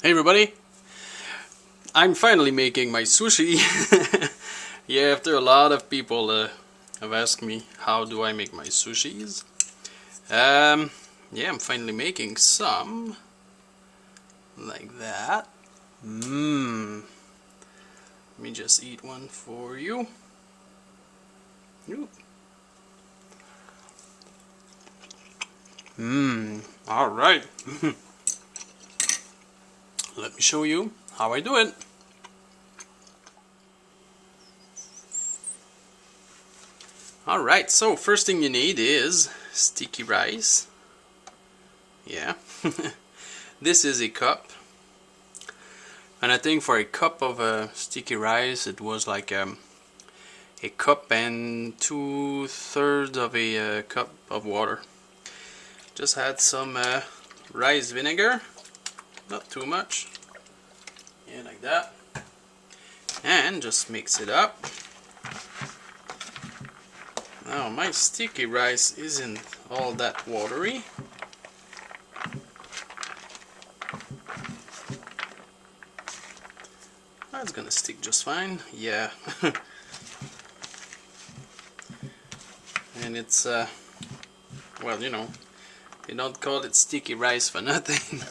Hey everybody, I'm finally making my sushi. Yeah, after a lot of people have asked me how do I make my sushis. Yeah, I'm finally making some like that. Let me just eat one for you. Alright. Let me show you how I do it. Alright, so first thing you need is sticky rice. Yeah. This is a cup. And I think for a cup of sticky rice it was like a cup and 2/3 of a cup of water. Just add some rice vinegar, not too much, yeah, like that, and just mix it up. Now my sticky rice isn't all that watery. That's gonna stick just fine, yeah. And it's well, you know, they don't call it sticky rice for nothing.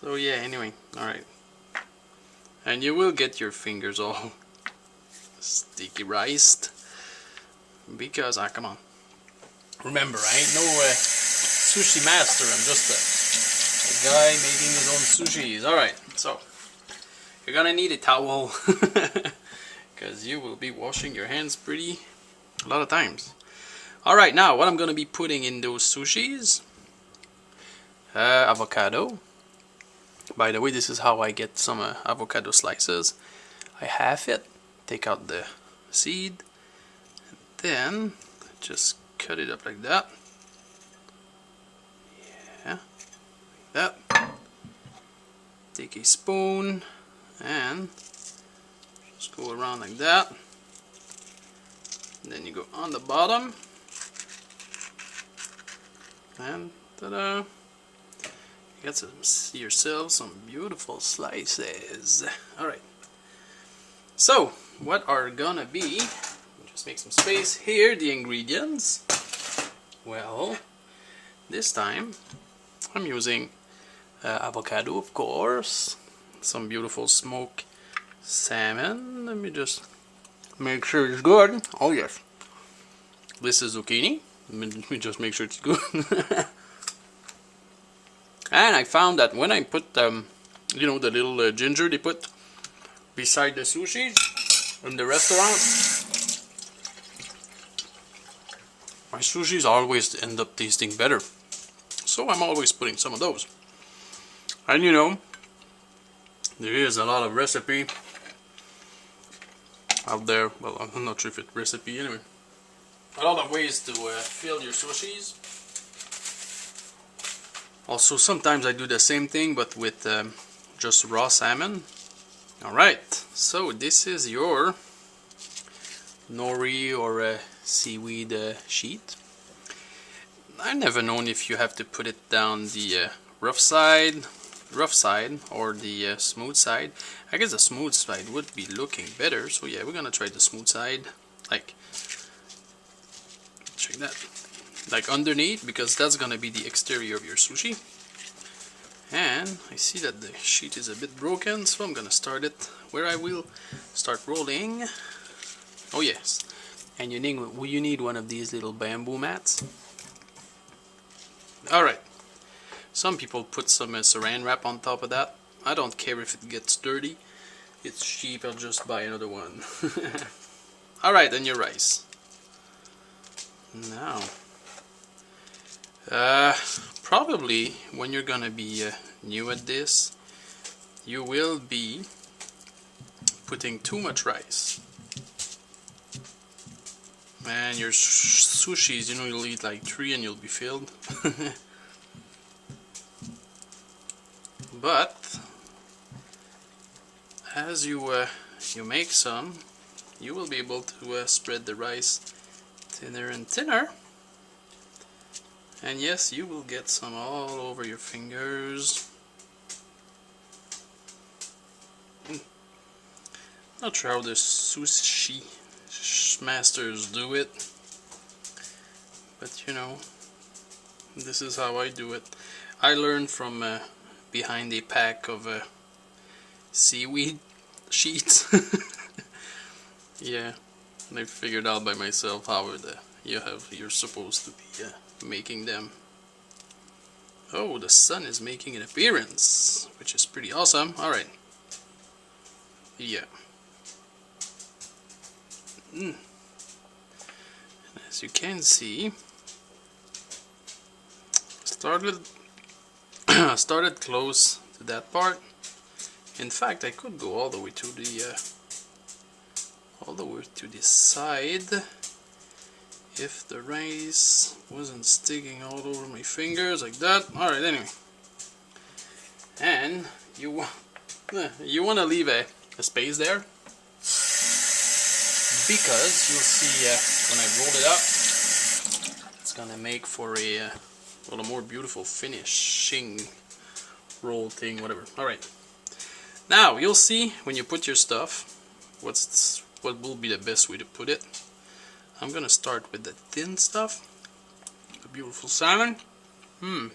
So yeah, anyway, alright. And you will get your fingers all sticky riced because, come on. Remember, I ain't no sushi master, I'm just a guy making his own sushis. Alright, so you're gonna need a towel because you will be washing your hands a lot of times. Alright, now what I'm gonna be putting in those sushis, avocado. By the way, this is how I get some avocado slices. I half it, take out the seed, then just cut it up like that. Yeah, like that. Take a spoon and just go around like that. And then you go on the bottom, and ta-da! You got yourself some beautiful slices. Alright. So, what are gonna be, just make some space here, the ingredients. Well, this time I'm using avocado, of course, some beautiful smoked salmon. Let me just make sure it's good. Oh yes. This is zucchini. Let me just make sure it's good. And I found that when I put, you know, the little ginger they put beside the sushi in the restaurant, my sushis always end up tasting better. So I'm always putting some of those. And you know, there is a lot of recipe out there. Well, I'm not sure if it's recipe anyway. A lot of ways to fill your sushis. Also, sometimes I do the same thing, but with just raw salmon. Alright, so this is your nori or seaweed sheet. I've never known if you have to put it down the rough side or the smooth side. I guess the smooth side would be looking better, so yeah, we're gonna try the smooth side. Like, check that. Like underneath, because that's gonna be the exterior of your sushi. And I see that the sheet is a bit broken, so I'm gonna start it where I will start rolling. Oh yes, and you need one of these little bamboo mats. Alright, some people put some saran wrap on top of that. I don't care if it gets dirty, it's cheap, I'll just buy another one. Alright, and your rice. Now, probably when you're gonna be new at this, you will be putting too much rice. And your sushis, you know, you'll eat like 3 and you'll be filled. But as you make some, you will be able to spread the rice thinner and thinner. And yes, you will get some all over your fingers. Not sure how the sushi masters do it, but you know, this is how I do it. I learned from behind a pack of seaweed sheets. Yeah, I figured out by myself how you're supposed to be making them. Oh, the sun is making an appearance, which is pretty awesome. All right. Yeah. As you can see, started started close to that part. In fact, I could go all the way to the side if the rice wasn't sticking all over my fingers like that. All right. Anyway, and you want to leave a space there, because you'll see when I roll it up, it's gonna make for a well, a more beautiful finishing roll thing, whatever. All right. Now you'll see when you put your stuff what will be the best way to put it. I'm gonna start with the thin stuff, the beautiful salmon. And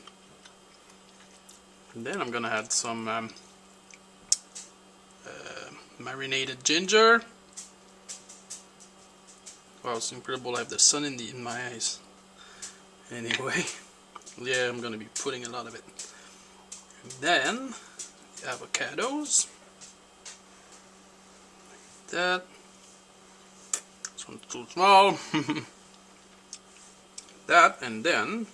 then I'm gonna add some marinated ginger. Wow, it's incredible. I have the sun in my eyes. Anyway, yeah, I'm gonna be putting a lot of it. And then the avocados, like that. This one's too small. That, and then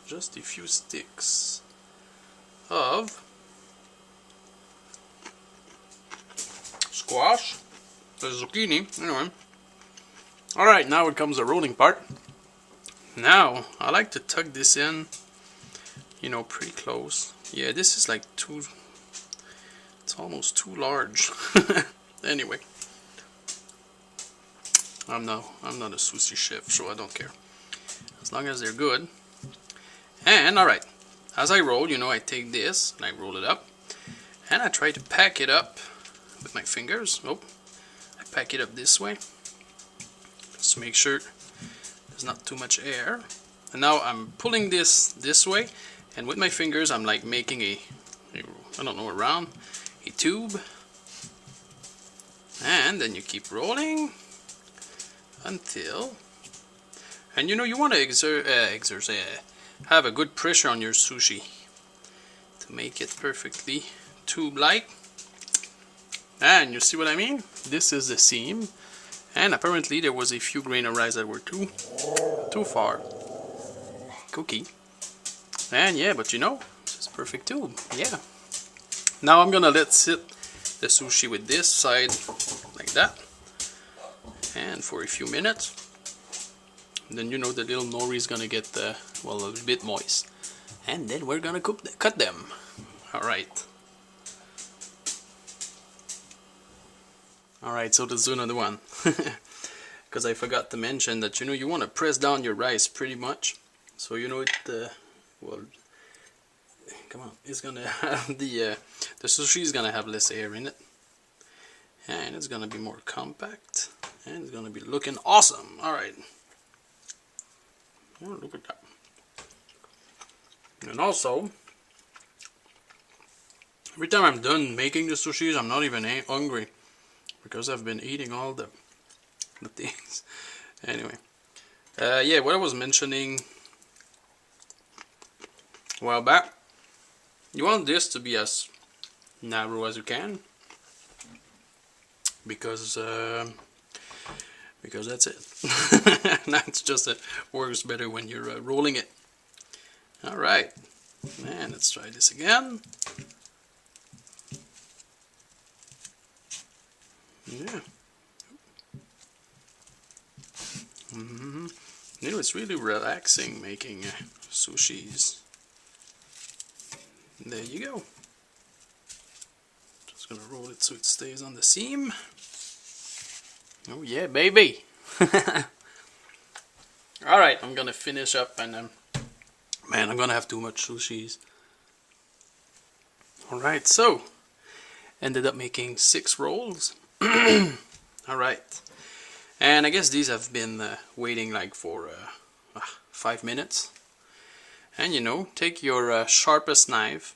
just a few sticks of squash, the zucchini. Anyway, all right. Now it comes the rolling part. Now I like to tuck this in, you know, pretty close. Yeah, this is like it's almost too large. Anyway, I'm not a sushi chef, so I don't care, as long as they're good. And alright, as I roll, you know, I take this and I roll it up, and I try to pack it up with my fingers. Oh, I pack it up this way, just to make sure there's not too much air. And now I'm pulling this way, and with my fingers I'm like making I don't know, around a tube. And then you keep rolling until, and you know, you want to have a good pressure on your sushi to make it perfectly tube-like. And you see what I mean? This is the seam, and apparently there was a few grain of rice that were too far. Cookie. And yeah, but you know, this is a perfect tube. Yeah. Now I'm gonna let sit the sushi with this side like that, and for a few minutes. And then you know the little nori is gonna get well, a little bit moist, and then we're gonna cut them. All right. All right. So let's do another one, because I forgot to mention that, you know, you want to press down your rice pretty much, so you know it. Well, come on, it's gonna have the sushi is gonna have less air in it, and it's gonna be more compact, and it's gonna be looking awesome. All right. Oh, look at that. And also, every time I'm done making the sushis, I'm not even hungry, because I've been eating all the things. Anyway, yeah, what I was mentioning a while back, you want this to be as narrow as you can, because that's it. That's just it works better when you're rolling it. All right, and let's try this again. Yeah. You know, it's really relaxing making sushis. There you go. Just gonna roll it so it stays on the seam. Oh yeah, baby. Alright, I'm gonna finish up, and man, I'm gonna have too much sushis. Alright, so Ended up making 6 rolls. Alright. And I guess these have been waiting like for 5 minutes. And you know, take your sharpest knife,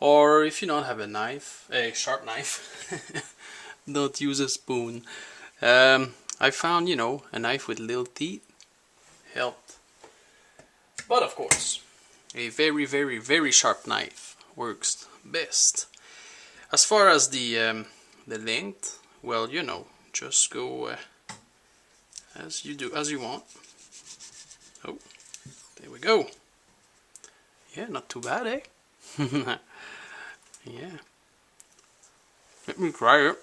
or if you don't have a sharp knife, don't use a spoon. I found, you know, a knife with little teeth helped. But of course, a very, very, very sharp knife works best. As far as the length, well, you know, just go as you want. Oh, there we go. Yeah, not too bad, eh? Yeah. Let me try it.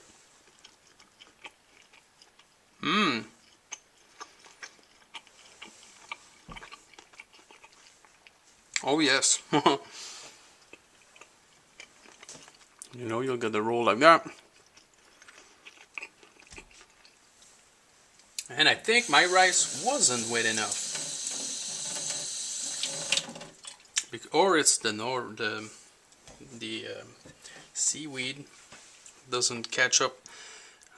Mmm. Oh yes. You know, you'll get the roll like that. And I think my rice wasn't wet enough. Or it's the seaweed doesn't catch up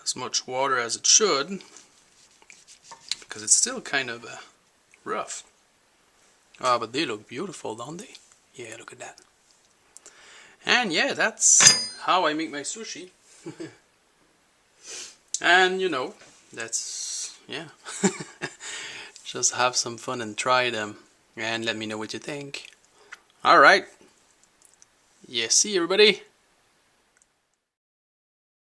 as much water as it should, because it's still kind of rough. Ah, but they look beautiful, don't they? Yeah, look at that. And yeah, that's how I make my sushi. And you know, that's, yeah. Just have some fun and try them. And let me know what you think. Alright. Yeah, see everybody.